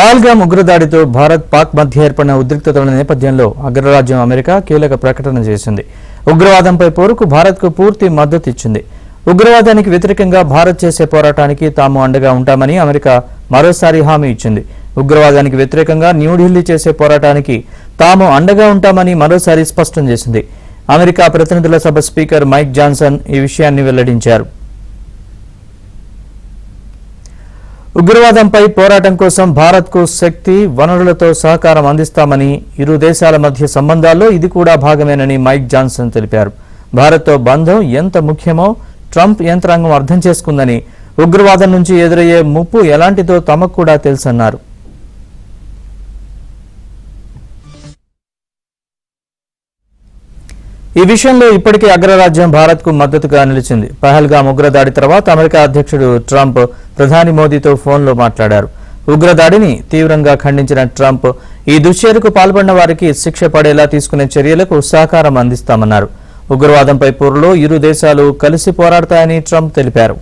పహల్గామ్ ఉగ్రదాడితో భారత్ పాక్ మధ్య ఏర్పడిన ఉద్రిక్తతల నేపథ్యంలో అగ్రరాజ్యం అమెరికా కీలక ప్రకటన చేసింది. ఉగ్రవాదంపై పోరుకు భారత్కు పూర్తి మద్దతు ఇచ్చింది. ఉగ్రవాదానికి వ్యతిరేకంగా భారత్ చేసే పోరాటానికి తాము అండగా ఉంటామని అమెరికా మరోసారి హామీ ఇచ్చింది. ఉగ్రవాదానికి వ్యతిరేకంగా న్యూఢిల్లీ చేసే పోరాటానికి తాము అండగా ఉంటామని మరోసారి స్పష్టం చేసింది. అమెరికా ప్రతినిధుల సభ స్పీకర్ మైక్ జాన్సన్ ఈ విషయాన్ని వెల్లడించారు. ఉగ్రవాదంపై పోరాటం కోసం భారత్కు శక్తి, వనరులతో సహకారం అందిస్తామని, ఇరు దేశాల మధ్య సంబంధాల్లో ఇది కూడా భాగమేనని మైక్ జాన్సన్ తెలిపారు. భారత్తో బంధం ఎంత ముఖ్యమో ట్రంప్ యంత్రాంగం అర్థం చేసుకుందని, ఉగ్రవాదం నుంచి ఎదురయ్యే ముప్పు ఎలాంటిదో తమకు కూడా తెలుసన్నారు. ఈ విషయంలో ఇప్పటికే అగ్రరాజ్యం భారత్కు మద్దతుగా నిలిచింది. పహల్గామ్ ఉగ్రదాడి తర్వాత అమెరికా అధ్యక్షుడు ట్రంప్ ప్రధాని మోదీతో ఫోన్లో మాట్లాడారు. ఉగ్రదాడిని తీవ్రంగా ఖండించిన ట్రంప్ ఈ దుశ్చర్యకు పాల్పడిన వారికి శిక్ష పడేలా తీసుకునే చర్యలకు సహకారం అందిస్తామన్నారు. ఉగ్రవాదంపై పోరులో ఇరు దేశాలు కలిసి పోరాడతాయని ట్రంప్ తెలిపారు.